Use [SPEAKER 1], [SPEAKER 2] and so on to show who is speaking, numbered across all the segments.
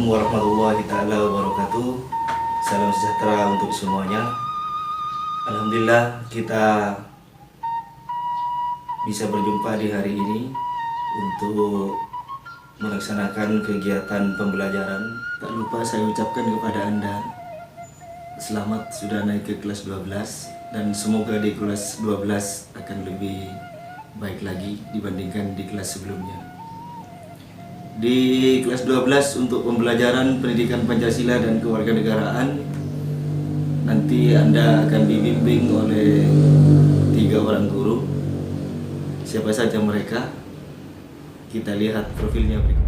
[SPEAKER 1] warahmatullahi taala wabarakatuh. Salam sejahtera untuk semuanya. Alhamdulillah kita bisa berjumpa di hari ini untuk melaksanakan kegiatan pembelajaran. Tak lupa saya ucapkan kepada Anda selamat sudah naik ke kelas 12 dan semoga di kelas 12 akan lebih baik lagi dibandingkan di kelas sebelumnya. Di kelas 12 untuk pembelajaran pendidikan Pancasila dan kewarganegaraan, nanti Anda akan dibimbing oleh 3 orang guru. Siapa saja mereka? Kita lihat profilnya berikut ini.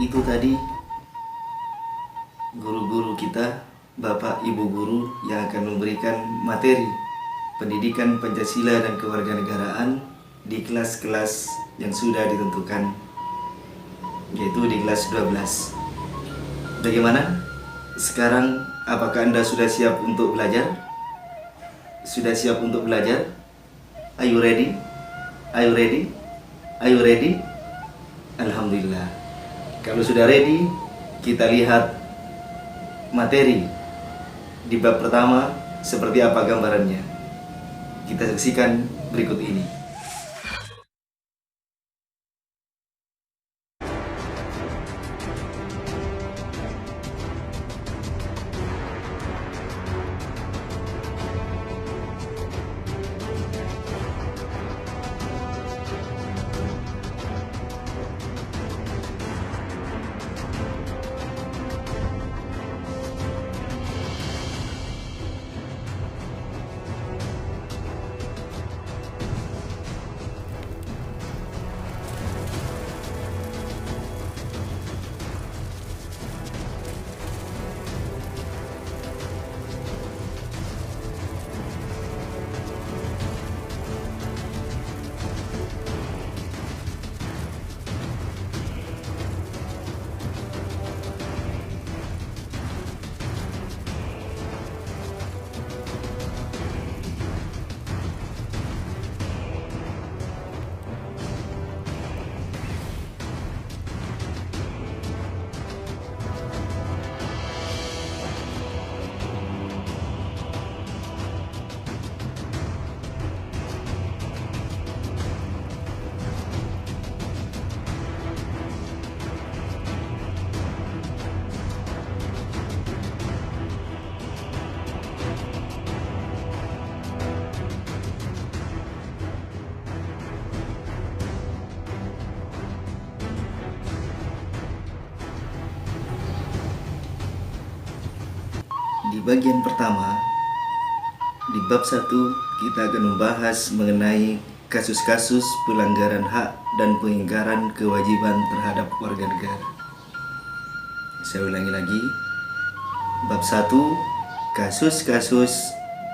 [SPEAKER 1] Itu tadi guru-guru kita, Bapak Ibu guru yang akan memberikan materi pendidikan Pancasila dan kewarganegaraan di kelas-kelas yang sudah ditentukan, yaitu di kelas 12. Bagaimana? Sekarang apakah Anda sudah siap untuk belajar? Sudah siap untuk belajar? Are you ready? Are you ready? Are you ready? Alhamdulillah. Kalau sudah ready, kita lihat materi di bab pertama seperti apa gambarannya. Kita saksikan berikut ini. Di bagian pertama, di bab 1, kita akan membahas mengenai kasus-kasus pelanggaran hak dan pengingkaran kewajiban terhadap warga negara. Saya ulangi lagi, bab 1, kasus-kasus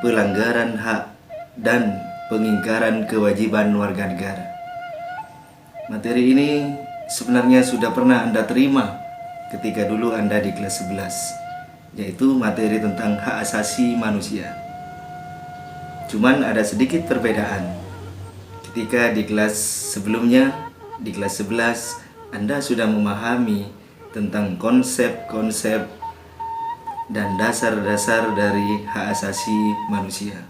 [SPEAKER 1] pelanggaran hak dan pengingkaran kewajiban warga negara. Materi ini sebenarnya sudah pernah Anda terima ketika dulu Anda di kelas 11, yaitu materi tentang hak asasi manusia. Cuman ada sedikit perbedaan. Ketika di kelas sebelumnya, di kelas 11, Anda sudah memahami tentang konsep-konsep dan dasar-dasar dari hak asasi manusia.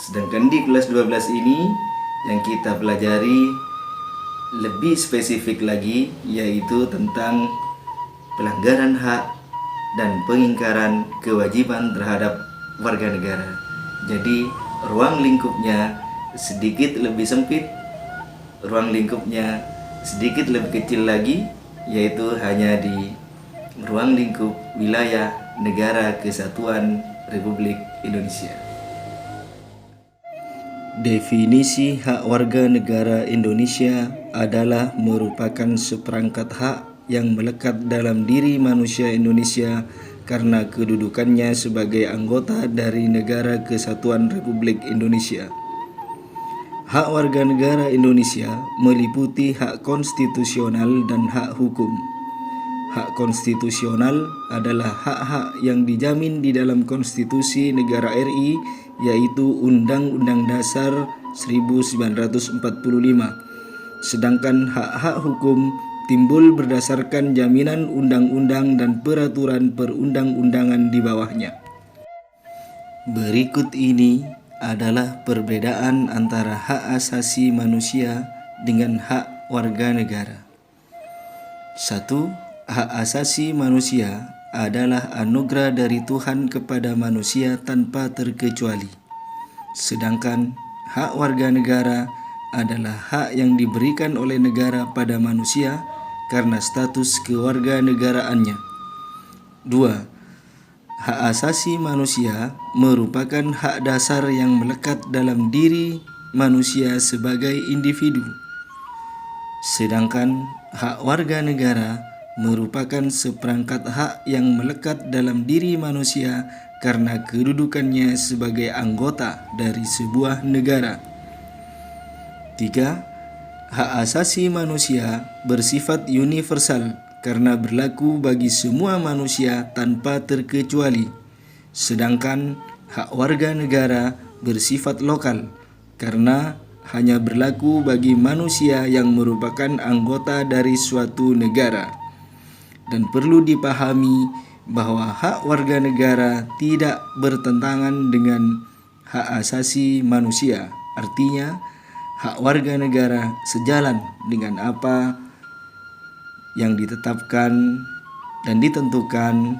[SPEAKER 1] Sedangkan di kelas 12 ini yang kita pelajari lebih spesifik lagi, yaitu tentang pelanggaran hak dan pengingkaran kewajiban terhadap warga negara. Jadi ruang lingkupnya sedikit lebih sempit, ruang lingkupnya sedikit lebih kecil lagi, yaitu hanya di ruang lingkup wilayah Negara Kesatuan Republik Indonesia. Definisi hak warga negara Indonesia adalah merupakan seperangkat hak yang melekat dalam diri manusia Indonesia karena kedudukannya sebagai anggota dari Negara Kesatuan Republik Indonesia. Hak warga negara Indonesia meliputi hak konstitusional dan hak hukum. Hak konstitusional adalah hak-hak yang dijamin di dalam Konstitusi Negara RI, yaitu Undang-Undang Dasar 1945. Sedangkan hak-hak hukum timbul berdasarkan jaminan undang-undang dan peraturan perundang-undangan di bawahnya. Berikut ini adalah perbedaan antara hak asasi manusia dengan hak warga negara. 1. Hak asasi manusia adalah anugerah dari Tuhan kepada manusia tanpa terkecuali. Sedangkan hak warga negara adalah hak yang diberikan oleh negara pada manusia karena status kewarganegaraannya. 2. Hak asasi manusia merupakan hak dasar yang melekat dalam diri manusia sebagai individu. Sedangkan hak warga negara merupakan seperangkat hak yang melekat dalam diri manusia karena kedudukannya sebagai anggota dari sebuah negara. 3. Hak asasi manusia bersifat universal karena berlaku bagi semua manusia tanpa terkecuali. Sedangkan hak warga negara bersifat lokal karena hanya berlaku bagi manusia yang merupakan anggota dari suatu negara. Dan perlu dipahami bahwa hak warga negara tidak bertentangan dengan hak asasi manusia. Artinya, hak warga negara sejalan dengan apa yang ditetapkan dan ditentukan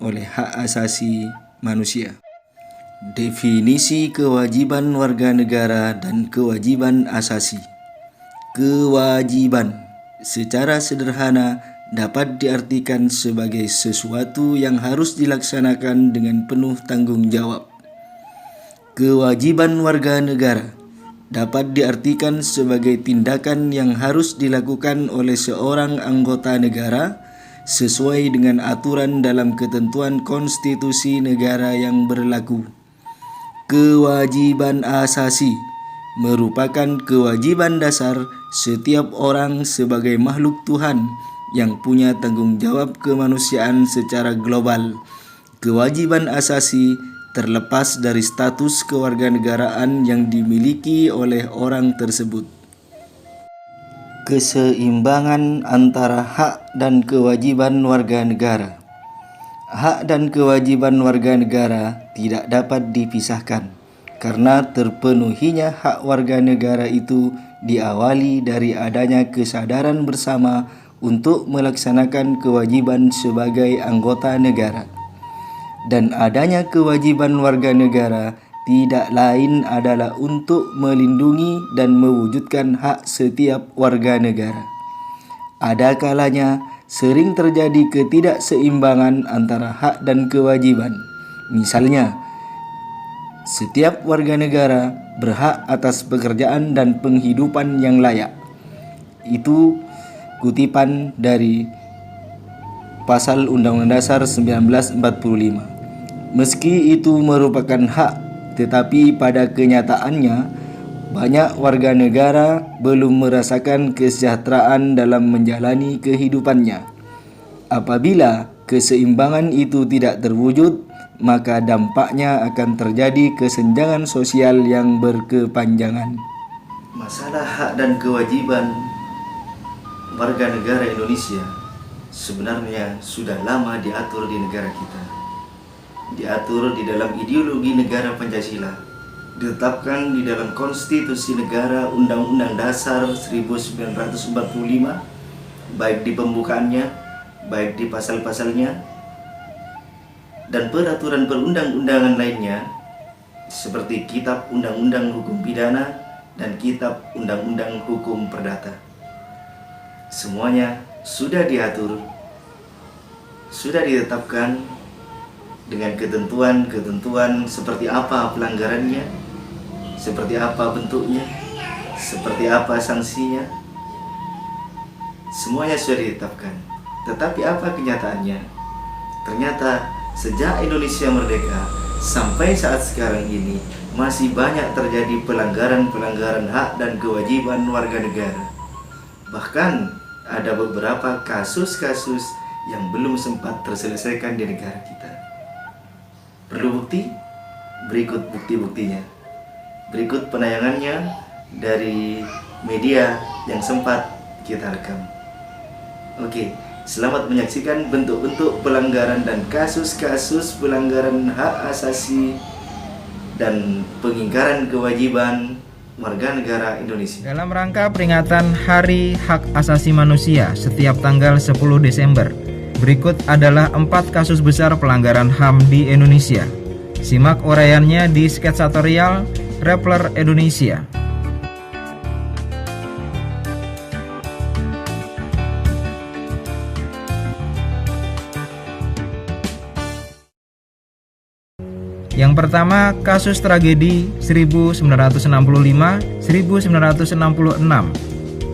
[SPEAKER 1] oleh hak asasi manusia. Definisi kewajiban warga negara dan kewajiban asasi. Kewajiban secara sederhana dapat diartikan sebagai sesuatu yang harus dilaksanakan dengan penuh tanggung jawab. Kewajiban warga negara dapat diartikan sebagai tindakan yang harus dilakukan oleh seorang anggota negara sesuai dengan aturan dalam ketentuan konstitusi negara yang berlaku. Kewajiban asasi merupakan kewajiban dasar setiap orang sebagai makhluk Tuhan yang punya tanggung jawab kemanusiaan secara global. Kewajiban asasi terlepas dari status kewarganegaraan yang dimiliki oleh orang tersebut. Keseimbangan antara hak dan kewajiban warga negara. Hak dan kewajiban warga negara tidak dapat dipisahkan karena terpenuhinya hak warga negara itu diawali dari adanya kesadaran bersama untuk melaksanakan kewajiban sebagai anggota negara. Dan adanya kewajiban warga negara tidak lain adalah untuk melindungi dan mewujudkan hak setiap warga negara. Ada kalanya sering terjadi ketidakseimbangan antara hak dan kewajiban. Misalnya, setiap warga negara berhak atas pekerjaan dan penghidupan yang layak. Itu kutipan dari Pasal Undang-Undang Dasar 1945. Meski itu merupakan hak, tetapi pada kenyataannya banyak warga negara belum merasakan kesejahteraan dalam menjalani kehidupannya. Apabila keseimbangan itu tidak terwujud, maka dampaknya akan terjadi kesenjangan sosial yang berkepanjangan. Masalah hak dan kewajiban warga negara Indonesia sebenarnya sudah lama diatur di negara kita. Diatur di dalam ideologi negara Pancasila ditetapkan di dalam Konstitusi Negara Undang-Undang Dasar 1945, baik di pembukaannya, baik di pasal-pasalnya, dan peraturan perundang-undangan lainnya seperti Kitab Undang-Undang Hukum Pidana dan Kitab Undang-Undang Hukum Perdata. Semuanya sudah diatur, sudah ditetapkan dengan ketentuan-ketentuan seperti apa pelanggarannya, seperti apa bentuknya, seperti apa sanksinya. Semuanya sudah ditetapkan. Tetapi apa kenyataannya? Ternyata sejak Indonesia merdeka sampai saat sekarang ini masih banyak terjadi pelanggaran-pelanggaran hak dan kewajiban warga negara. Bahkan ada beberapa kasus-kasus yang belum sempat terselesaikan di negara kita. Perlu bukti? Berikut bukti-buktinya. Berikut penayangannya dari media yang sempat kita rekam. Oke, selamat menyaksikan bentuk-bentuk pelanggaran dan kasus-kasus pelanggaran hak asasi dan pengingkaran kewajiban warga negara Indonesia.
[SPEAKER 2] Dalam rangka peringatan Hari Hak Asasi Manusia setiap tanggal 10 Desember, berikut adalah 4 kasus besar pelanggaran HAM di Indonesia. Simak uraiannya di sketsatorial Rappler Indonesia. Yang pertama, kasus tragedi 1965-1966.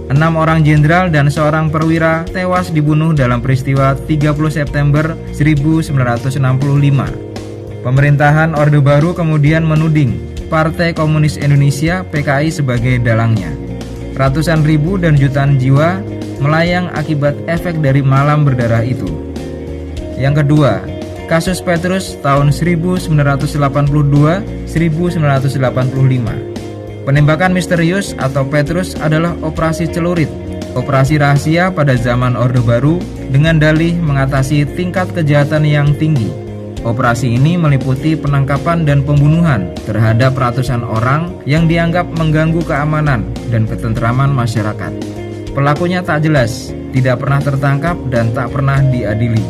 [SPEAKER 2] 6 orang jenderal dan seorang perwira tewas dibunuh dalam peristiwa 30 September 1965. Pemerintahan Orde Baru kemudian menuding Partai Komunis Indonesia (PKI) sebagai dalangnya. Ratusan ribu dan jutaan jiwa melayang akibat efek dari malam berdarah itu. Yang kedua, kasus Petrus tahun 1982-1985. Penembakan misterius atau Petrus adalah operasi celurit, operasi rahasia pada zaman Orde Baru dengan dalih mengatasi tingkat kejahatan yang tinggi. Operasi ini meliputi penangkapan dan pembunuhan terhadap ratusan orang yang dianggap mengganggu keamanan dan ketentraman masyarakat. Pelakunya tak jelas, tidak pernah tertangkap dan tak pernah diadili.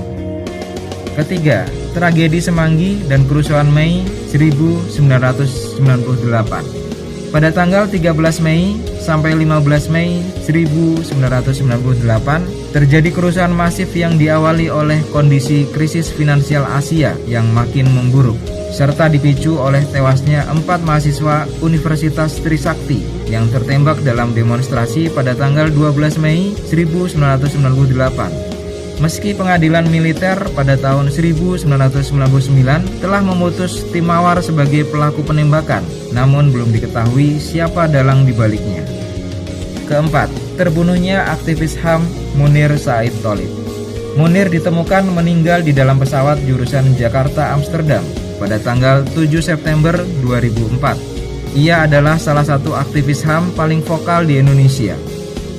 [SPEAKER 2] Ketiga, tragedi Semanggi dan kerusuhan Mei 1998. Pada tanggal 13 Mei sampai 15 Mei 1998, terjadi kerusuhan masif yang diawali oleh kondisi krisis finansial Asia yang makin memburuk, serta dipicu oleh tewasnya 4 mahasiswa Universitas Trisakti yang tertembak dalam demonstrasi pada tanggal 12 Mei 1998. Meski pengadilan militer pada tahun 1999 telah memutus Tim Mawar sebagai pelaku penembakan, namun belum diketahui siapa dalang dibaliknya. Keempat, terbunuhnya aktivis HAM Munir Said Tholib. Munir ditemukan meninggal di dalam pesawat jurusan Jakarta-Amsterdam pada tanggal 7 September 2004. Ia adalah salah satu aktivis HAM paling vokal di Indonesia.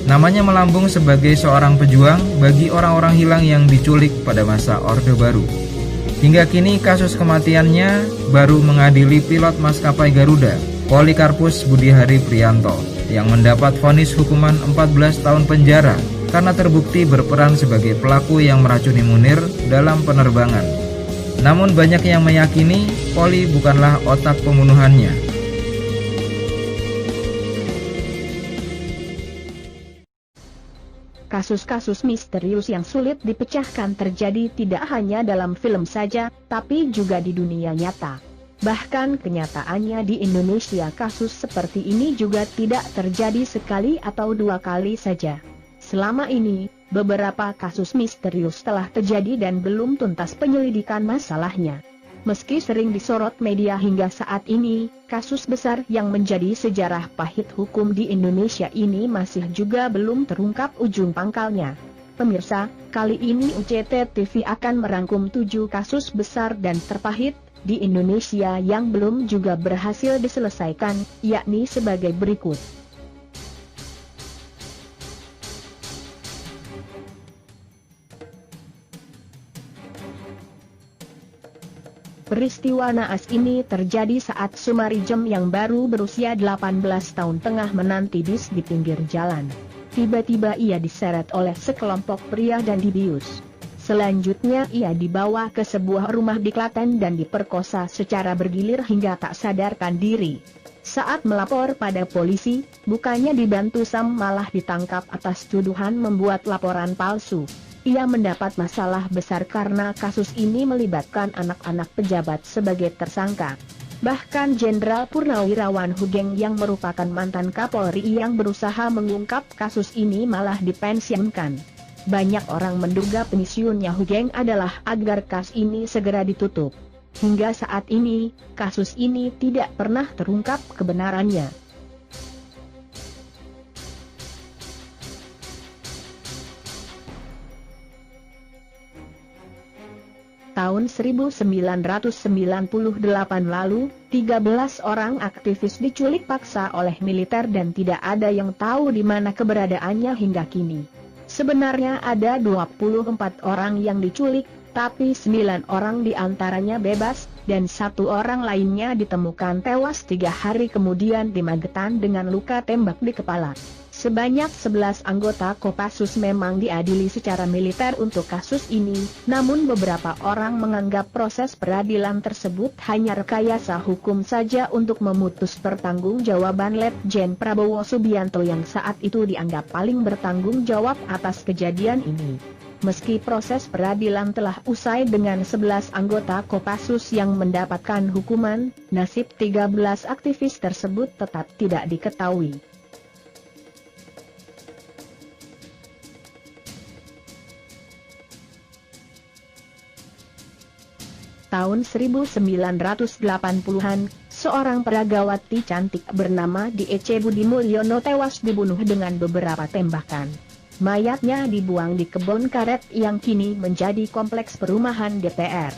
[SPEAKER 2] Namanya melambung sebagai seorang pejuang bagi orang-orang hilang yang diculik pada masa Orde Baru. Hingga kini kasus kematiannya baru mengadili pilot maskapai Garuda, Polikarpus Budihari Prianto, yang mendapat vonis hukuman 14 tahun penjara karena terbukti berperan sebagai pelaku yang meracuni Munir dalam penerbangan. Namun banyak yang meyakini Poli bukanlah otak pembunuhannya.
[SPEAKER 3] Kasus-kasus misterius yang sulit dipecahkan terjadi tidak hanya dalam film saja, tapi juga di dunia nyata. Bahkan kenyataannya di Indonesia kasus seperti ini juga tidak terjadi sekali atau 2 kali saja. Selama ini, beberapa kasus misterius telah terjadi dan belum tuntas penyelidikan masalahnya. Meski sering disorot media hingga saat ini, kasus besar yang menjadi sejarah pahit hukum di Indonesia ini masih juga belum terungkap ujung pangkalnya. Pemirsa, kali ini UCT TV akan merangkum 7 kasus besar dan terpahit di Indonesia yang belum juga berhasil diselesaikan, yakni sebagai berikut. Peristiwa naas ini terjadi saat Sumarijem yang baru berusia 18 tahun tengah menanti bis di pinggir jalan. Tiba-tiba ia diseret oleh sekelompok pria dan dibius. Selanjutnya ia dibawa ke sebuah rumah di Klaten dan diperkosa secara bergilir hingga tak sadarkan diri. Saat melapor pada polisi, bukannya dibantu Sam malah ditangkap atas tuduhan membuat laporan palsu. Ia mendapat masalah besar karena kasus ini melibatkan anak-anak pejabat sebagai tersangka. Bahkan Jenderal Purnawirawan Hugeng yang merupakan mantan Kapolri yang berusaha mengungkap kasus ini malah dipensiunkan. Banyak orang menduga pensiunnya Hugeng adalah agar kasus ini segera ditutup. Hingga saat ini, kasus ini tidak pernah terungkap kebenarannya. Tahun 1998 lalu, 13 orang aktivis diculik paksa oleh militer dan tidak ada yang tahu di mana keberadaannya hingga kini. Sebenarnya ada 24 orang yang diculik, tapi 9 orang diantaranya bebas, dan 1 orang lainnya ditemukan tewas 3 hari kemudian di Magetan dengan luka tembak di kepala. Sebanyak 11 anggota Kopassus memang diadili secara militer untuk kasus ini, namun beberapa orang menganggap proses peradilan tersebut hanya rekayasa hukum saja untuk memutus pertanggungjawaban Letjen Prabowo Subianto yang saat itu dianggap paling bertanggung jawab atas kejadian ini. Meski proses peradilan telah usai dengan 11 anggota Kopassus yang mendapatkan hukuman, nasib 13 aktivis tersebut tetap tidak diketahui. Tahun 1980-an, seorang peragawati cantik bernama D.E.C. Budi Mulyono tewas dibunuh dengan beberapa tembakan. Mayatnya dibuang di kebun karet yang kini menjadi kompleks perumahan DPR.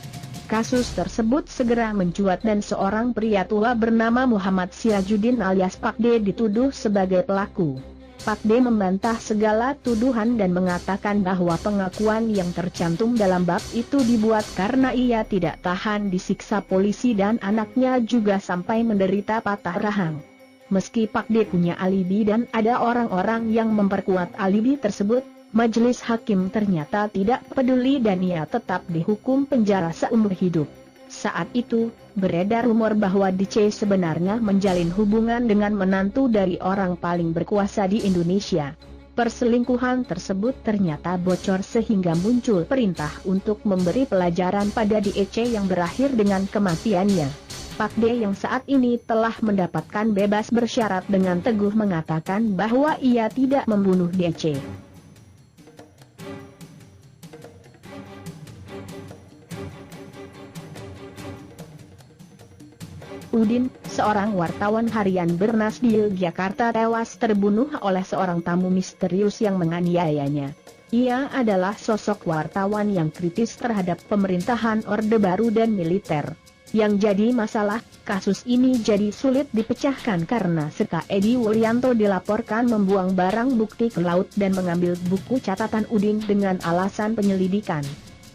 [SPEAKER 3] Kasus tersebut segera mencuat dan seorang pria tua bernama Muhammad Sirajuddin alias Pak D dituduh sebagai pelaku. Pak D membantah segala tuduhan dan mengatakan bahwa pengakuan yang tercantum dalam bab itu dibuat karena ia tidak tahan disiksa polisi dan anaknya juga sampai menderita patah rahang. Meski Pak D punya alibi dan ada orang-orang yang memperkuat alibi tersebut, majelis hakim ternyata tidak peduli dan ia tetap dihukum penjara seumur hidup. Saat itu, beredar rumor bahwa D.C. sebenarnya menjalin hubungan dengan menantu dari orang paling berkuasa di Indonesia. Perselingkuhan tersebut ternyata bocor sehingga muncul perintah untuk memberi pelajaran pada D.C. yang berakhir dengan kematiannya. Pak D yang saat ini telah mendapatkan bebas bersyarat dengan teguh mengatakan bahwa ia tidak membunuh D.C. Udin, seorang wartawan harian Bernas di Yogyakarta tewas terbunuh oleh seorang tamu misterius yang menganiayanya. Ia adalah sosok wartawan yang kritis terhadap pemerintahan Orde Baru dan militer. Yang jadi masalah, kasus ini jadi sulit dipecahkan karena Seka Edi Wulyanto dilaporkan membuang barang bukti ke laut dan mengambil buku catatan Udin dengan alasan penyelidikan.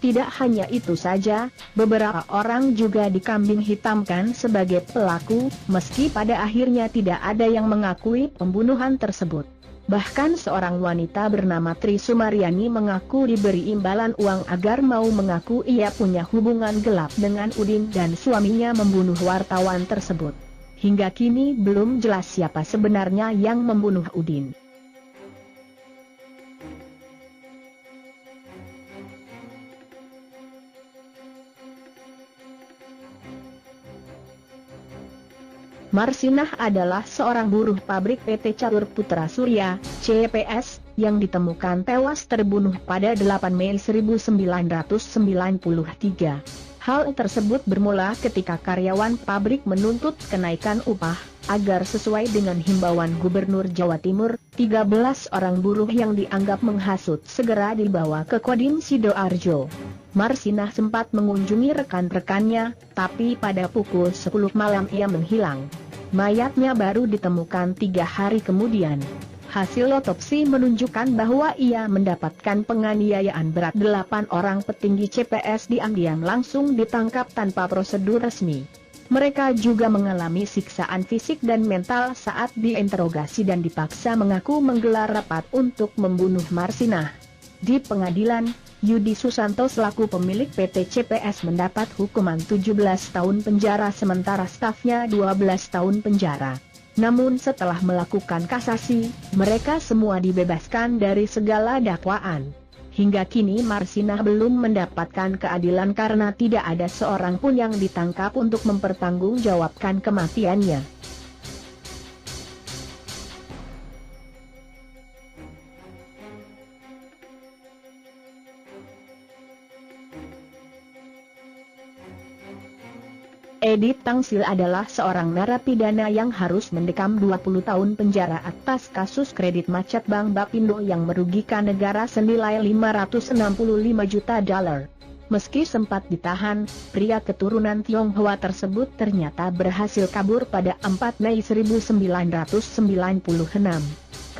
[SPEAKER 3] Tidak hanya itu saja, beberapa orang juga dikambing hitamkan sebagai pelaku, meski pada akhirnya tidak ada yang mengakui pembunuhan tersebut. Bahkan seorang wanita bernama Tri Sumaryani mengaku diberi imbalan uang agar mau mengaku ia punya hubungan gelap dengan Udin dan suaminya membunuh wartawan tersebut. Hingga kini belum jelas siapa sebenarnya yang membunuh Udin. Marsinah adalah seorang buruh pabrik PT Catur Putra Surya, CPS, yang ditemukan tewas terbunuh pada 8 Mei 1993. Hal tersebut bermula ketika karyawan pabrik menuntut kenaikan upah, agar sesuai dengan himbauan Gubernur Jawa Timur, 13 orang buruh yang dianggap menghasut segera dibawa ke Kodim Sidoarjo. Marsinah sempat mengunjungi rekan-rekannya, tapi pada pukul 10 malam ia menghilang. Mayatnya baru ditemukan 3 hari kemudian. Hasil otopsi menunjukkan bahwa ia mendapatkan penganiayaan berat. 8 orang petinggi CPS diam-diam langsung ditangkap tanpa prosedur resmi. Mereka juga mengalami siksaan fisik dan mental saat diinterogasi dan dipaksa mengaku menggelar rapat untuk membunuh Marsinah. Di pengadilan, Yudi Susanto selaku pemilik PT CPS mendapat hukuman 17 tahun penjara sementara stafnya 12 tahun penjara. Namun setelah melakukan kasasi, mereka semua dibebaskan dari segala dakwaan. Hingga kini Marsinah belum mendapatkan keadilan karena tidak ada seorang pun yang ditangkap untuk mempertanggungjawabkan kematiannya. Edi Tangsil adalah seorang narapidana yang harus mendekam 20 tahun penjara atas kasus kredit macet Bank Bapindo yang merugikan negara senilai 565 juta dolar. Meski sempat ditahan, pria keturunan Tionghoa tersebut ternyata berhasil kabur pada 4 Mei 1996.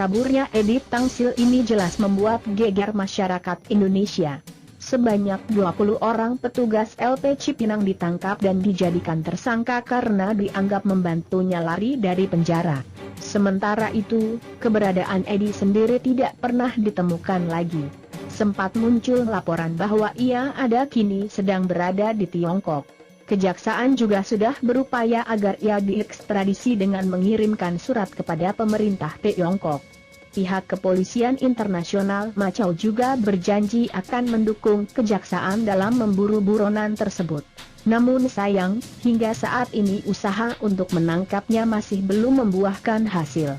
[SPEAKER 3] Kaburnya Edi Tangsil ini jelas membuat geger masyarakat Indonesia. Sebanyak 20 orang petugas LP Cipinang ditangkap dan dijadikan tersangka karena dianggap membantunya lari dari penjara. Sementara itu, keberadaan Edi sendiri tidak pernah ditemukan lagi. Sempat muncul laporan bahwa ia kini sedang berada di Tiongkok. Kejaksaan juga sudah berupaya agar ia diekstradisi dengan mengirimkan surat kepada pemerintah Tiongkok. Pihak Kepolisian Internasional Macau juga berjanji akan mendukung kejaksaan dalam memburu buronan tersebut. Namun sayang, hingga saat ini usaha untuk menangkapnya masih belum membuahkan hasil.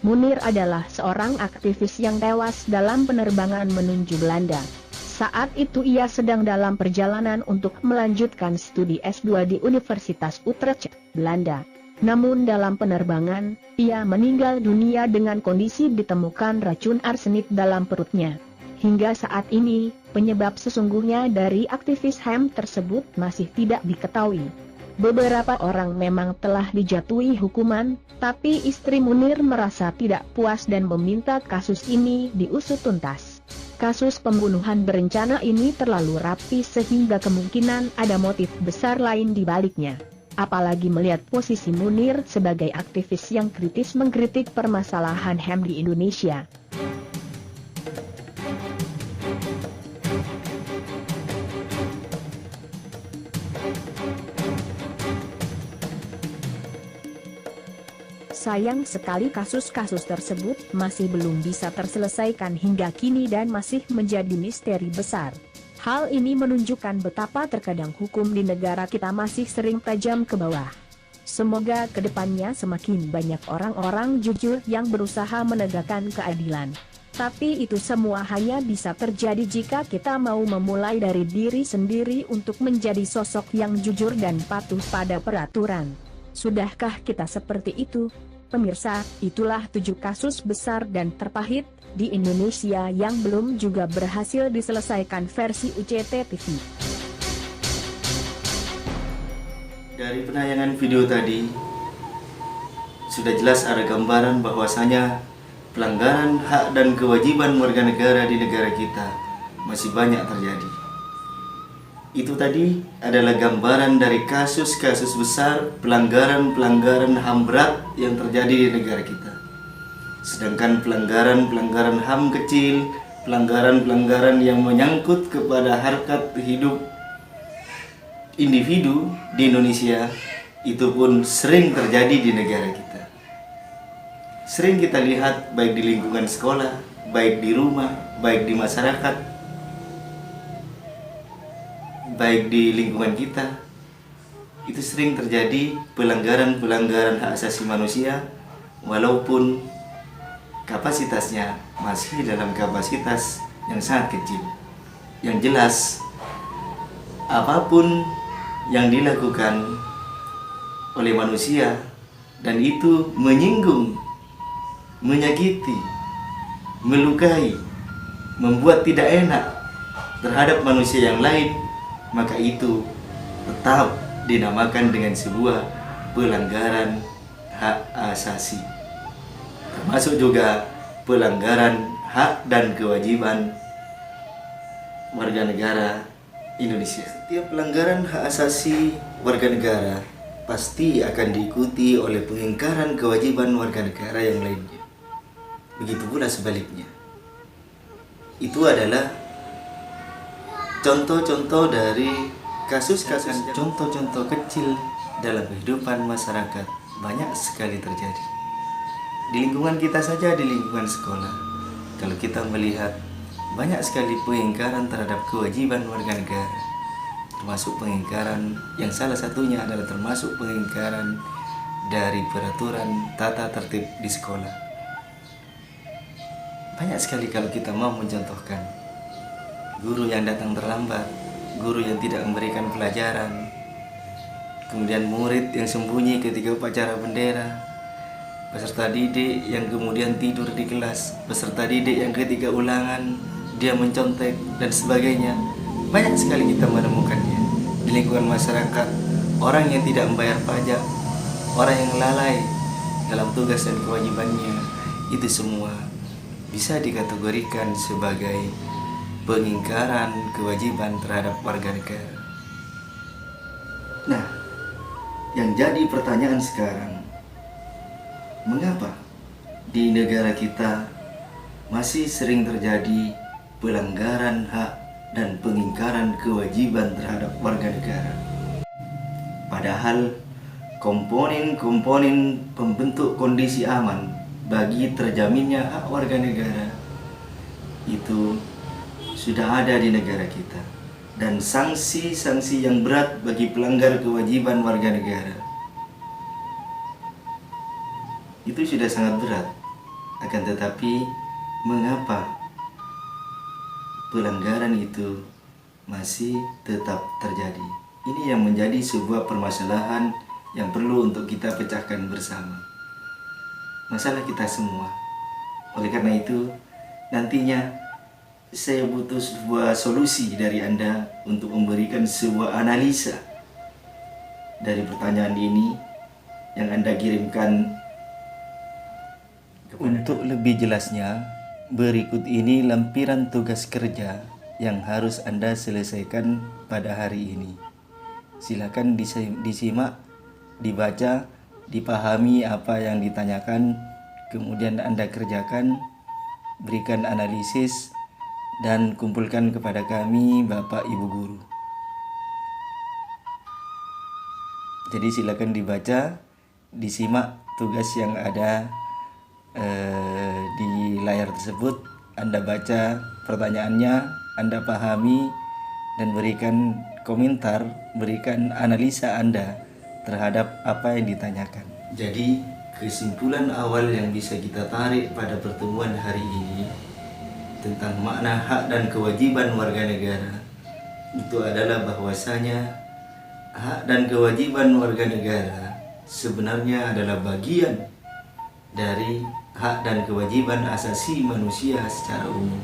[SPEAKER 3] Munir adalah seorang aktivis yang tewas dalam penerbangan menuju Belanda. Saat itu ia sedang dalam perjalanan untuk melanjutkan studi S2 di Universitas Utrecht, Belanda. Namun dalam penerbangan, ia meninggal dunia dengan kondisi ditemukan racun arsenik dalam perutnya. Hingga saat ini, penyebab sesungguhnya dari aktivis HAM tersebut masih tidak diketahui. Beberapa orang memang telah dijatuhi hukuman, tapi istri Munir merasa tidak puas dan meminta kasus ini diusut tuntas. Kasus pembunuhan berencana ini terlalu rapi sehingga kemungkinan ada motif besar lain di baliknya. Apalagi melihat posisi Munir sebagai aktivis yang kritis mengkritik permasalahan HAM di Indonesia. Sayang sekali kasus-kasus tersebut masih belum bisa terselesaikan hingga kini dan masih menjadi misteri besar. Hal ini menunjukkan betapa terkadang hukum di negara kita masih sering tajam ke bawah. Semoga kedepannya semakin banyak orang-orang jujur yang berusaha menegakkan keadilan. Tapi itu semua hanya bisa terjadi jika kita mau memulai dari diri sendiri untuk menjadi sosok yang jujur dan patuh pada peraturan. Sudahkah kita seperti itu? Pemirsa, itulah 7 kasus besar dan terpahit di Indonesia yang belum juga berhasil diselesaikan versi UCT TV.
[SPEAKER 1] Dari penayangan video tadi, sudah jelas ada gambaran bahwasanya pelanggaran hak dan kewajiban warga negara di negara kita masih banyak terjadi. Itu tadi adalah gambaran dari kasus-kasus besar pelanggaran-pelanggaran HAM berat yang terjadi di negara kita. Sedangkan pelanggaran-pelanggaran HAM kecil, pelanggaran-pelanggaran yang menyangkut kepada harkat hidup individu di Indonesia itu pun sering terjadi di negara kita. Sering kita lihat baik di lingkungan sekolah, baik di rumah, baik di masyarakat, baik di lingkungan kita, itu sering terjadi pelanggaran-pelanggaran hak asasi manusia walaupun kapasitasnya masih dalam kapasitas yang sangat kecil. Yang jelas, apapun yang dilakukan oleh manusia dan itu menyinggung, menyakiti, melukai membuat tidak enak terhadap manusia yang lain, maka itu tetap dinamakan dengan sebuah pelanggaran hak asasi, termasuk juga pelanggaran hak dan kewajiban warga negara Indonesia. Setiap pelanggaran hak asasi warga negara pasti akan diikuti oleh pengingkaran kewajiban warga negara yang lainnya. Begitu pula sebaliknya. Itu adalah contoh-contoh dari kasus-kasus, contoh-contoh kecil dalam kehidupan masyarakat banyak sekali terjadi. Di lingkungan kita saja, di lingkungan sekolah, kalau kita melihat banyak sekali pengingkaran terhadap kewajiban warga negara, termasuk pengingkaran yang salah satunya adalah termasuk pengingkaran dari peraturan tata tertib di sekolah. Banyak sekali kalau kita mau mencontohkan, guru yang datang terlambat, guru yang tidak memberikan pelajaran, kemudian murid yang sembunyi ketika upacara bendera, peserta didik yang kemudian tidur di kelas, peserta didik yang ketika ulangan dia mencontek dan sebagainya. Banyak sekali kita menemukannya di lingkungan masyarakat. Orang yang tidak membayar pajak, orang yang lalai dalam tugas dan kewajibannya, itu semua bisa dikategorikan sebagai pengingkaran kewajiban terhadap warga negara. Nah, yang jadi pertanyaan sekarang, mengapa di negara kita masih sering terjadi pelanggaran hak dan pengingkaran kewajiban terhadap warga negara? Padahal komponen-komponen pembentuk kondisi aman bagi terjaminnya hak warga negara itu sudah ada di negara kita, dan sanksi-sanksi yang berat bagi pelanggar kewajiban warga negara itu sudah sangat berat. Akan tetapi mengapa pelanggaran itu masih tetap terjadi? Ini yang menjadi sebuah permasalahan yang perlu untuk kita pecahkan bersama. Masalah kita semua. Oleh karena itu, nantinya saya butuh sebuah solusi dari Anda untuk memberikan sebuah analisa dari pertanyaan ini yang Anda kirimkan. Untuk lebih jelasnya, berikut ini lampiran tugas kerja yang harus Anda selesaikan pada hari ini. Silakan disimak, dibaca, dipahami apa yang ditanyakan, kemudian Anda kerjakan, berikan analisis, dan kumpulkan kepada kami Bapak Ibu Guru. Jadi silakan dibaca, disimak tugas yang ada di layar tersebut. Anda baca pertanyaannya, Anda pahami, dan berikan komentar, berikan analisa Anda terhadap apa yang ditanyakan. Jadi kesimpulan awal yang bisa kita tarik pada pertemuan hari ini tentang makna hak dan kewajiban warga negara itu adalah bahwasanya hak dan kewajiban warga negara sebenarnya adalah bagian dari hak dan kewajiban asasi manusia secara umum.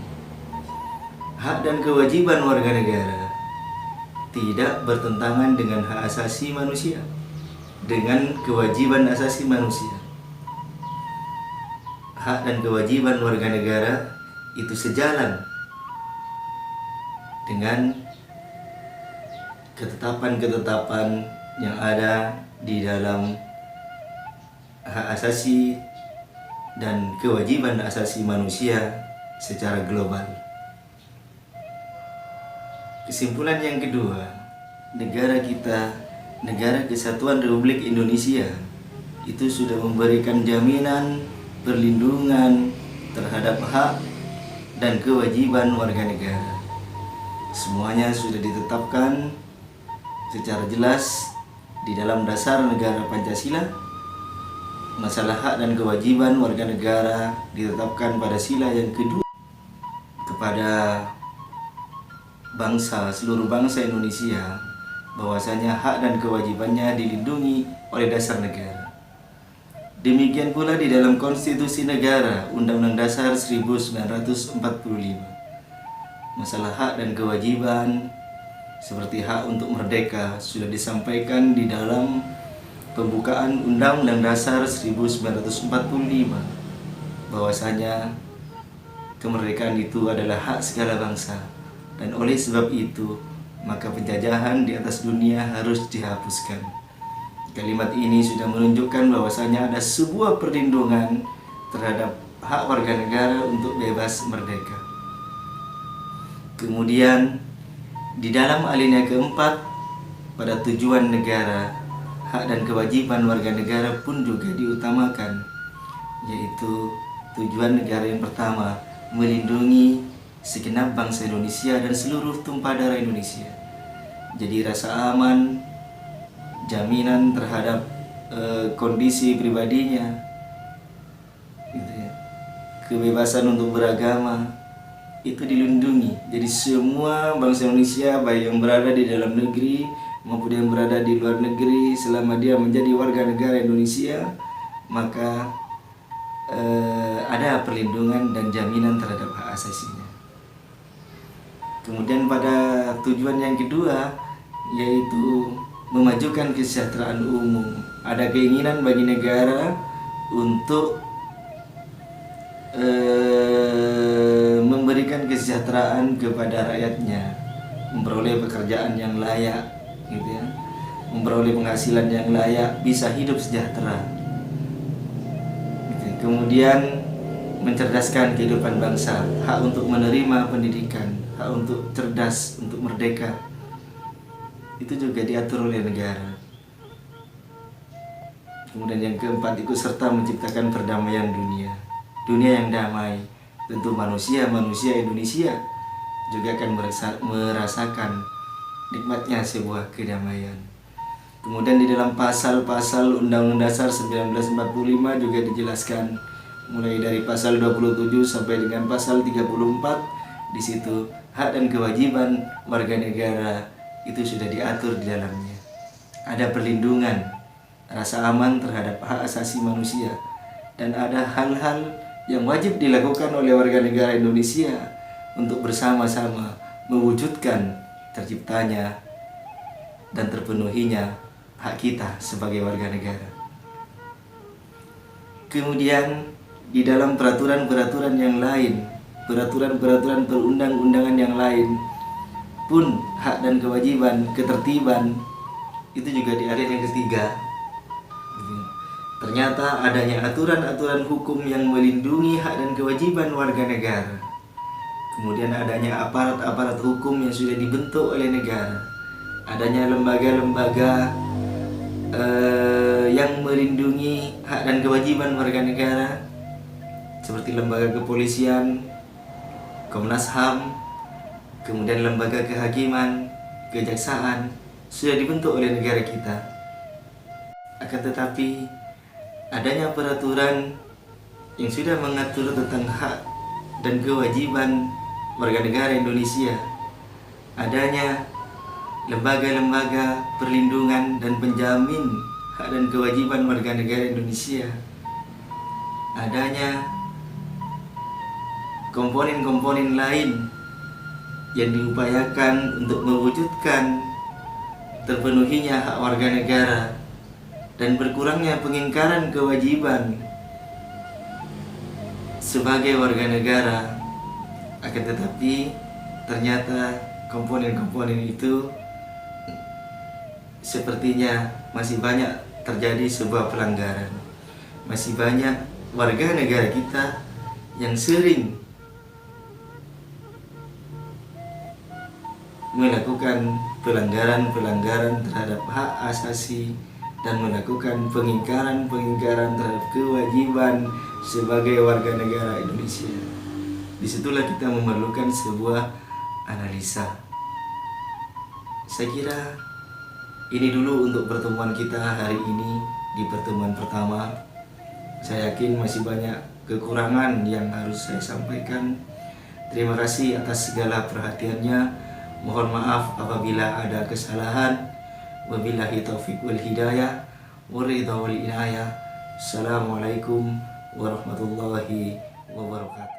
[SPEAKER 1] Hak dan kewajiban warga negara tidak bertentangan dengan hak asasi manusia, dengan kewajiban asasi manusia. Hak dan kewajiban warga negara itu sejalan dengan ketetapan-ketetapan yang ada di dalam hak asasi dan kewajiban asasi manusia secara global. Kesimpulan yang kedua, negara kita, Negara Kesatuan Republik Indonesia, itu sudah memberikan jaminan perlindungan terhadap hak dan kewajiban warga negara. Semuanya sudah ditetapkan secara jelas di dalam dasar negara Pancasila. Masalah hak dan kewajiban warga negara ditetapkan pada sila yang kedua kepada seluruh bangsa Indonesia, bahwasanya hak dan kewajibannya dilindungi oleh dasar negara. Demikian pula di dalam konstitusi negara, Undang-Undang Dasar 1945, masalah hak dan kewajiban seperti hak untuk merdeka sudah disampaikan di dalam pembukaan Undang-Undang Dasar 1945 bahwasanya kemerdekaan itu adalah hak segala bangsa, dan oleh sebab itu maka penjajahan di atas dunia harus dihapuskan. Kalimat ini sudah menunjukkan bahwasanya ada sebuah perlindungan terhadap hak warga negara untuk bebas merdeka. Kemudian di dalam alinea keempat pada tujuan negara, hak dan kewajiban warga negara pun juga diutamakan, yaitu tujuan negara yang pertama melindungi segenap bangsa Indonesia dan seluruh tumpah darah Indonesia. Jadi rasa aman, jaminan terhadap kondisi pribadinya, gitu ya. Kebebasan untuk beragama itu dilindungi. Jadi semua bangsa Indonesia, baik yang berada di dalam negeri maupun yang berada di luar negeri, selama dia menjadi warga negara Indonesia, maka ada perlindungan dan jaminan terhadap hak asasinya. Kemudian pada tujuan yang kedua, yaitu memajukan kesejahteraan umum. Ada keinginan bagi negara untuk memberikan kesejahteraan kepada rakyatnya, memperoleh pekerjaan yang layak, gitu ya, memperoleh penghasilan yang layak, bisa hidup sejahtera. Kemudian mencerdaskan kehidupan bangsa, hak untuk menerima pendidikan, hak untuk cerdas, untuk merdeka, itu juga diatur oleh negara. Kemudian yang keempat, ikut serta menciptakan perdamaian dunia, dunia yang damai. Tentu manusia Indonesia juga akan merasakan nikmatnya sebuah kedamaian. Kemudian di dalam pasal-pasal Undang-Undang Dasar 1945 juga dijelaskan, mulai dari pasal 27 sampai dengan pasal 34, di situ hak dan kewajiban warga negara itu sudah diatur di dalamnya. Ada perlindungan, rasa aman terhadap hak asasi manusia, dan ada hal-hal yang wajib dilakukan oleh warga negara Indonesia untuk bersama-sama mewujudkan terciptanya dan terpenuhinya hak kita sebagai warga negara. Kemudian di dalam peraturan-peraturan yang lain, peraturan-peraturan perundang-undangan yang lain pun hak dan kewajiban, ketertiban itu juga di alinea yang ketiga. Ternyata adanya aturan-aturan hukum yang melindungi hak dan kewajiban warga negara. Kemudian adanya aparat-aparat hukum yang sudah dibentuk oleh negara. Adanya lembaga-lembaga yang melindungi hak dan kewajiban warga negara, seperti lembaga kepolisian, Komnas HAM, kemudian lembaga kehakiman, kejaksaan, sudah dibentuk oleh negara kita. Akan tetapi adanya peraturan yang sudah mengatur tentang hak dan kewajiban warga negara Indonesia, adanya lembaga-lembaga perlindungan dan penjamin hak dan kewajiban warga negara Indonesia, adanya komponen-komponen lain yang diupayakan untuk mewujudkan terpenuhinya hak warga negara dan berkurangnya pengingkaran kewajiban sebagai warga negara. Akan tetapi ternyata komponen-komponen itu sepertinya masih banyak terjadi sebuah pelanggaran. Masih banyak warga negara kita yang sering melakukan pelanggaran-pelanggaran terhadap hak asasi dan melakukan pengingkaran-pengingkaran terhadap kewajiban sebagai warga negara Indonesia. Disitulah kita memerlukan sebuah analisa. Saya kira ini dulu untuk pertemuan kita hari ini di pertemuan pertama. Saya yakin masih banyak kekurangan yang harus saya sampaikan. Terima kasih atas segala perhatiannya. Mohon maaf apabila ada kesalahan. Wabillahi taufiq wal hidayah. Waridha wal inayah. Assalamualaikum warahmatullahi wabarakatuh.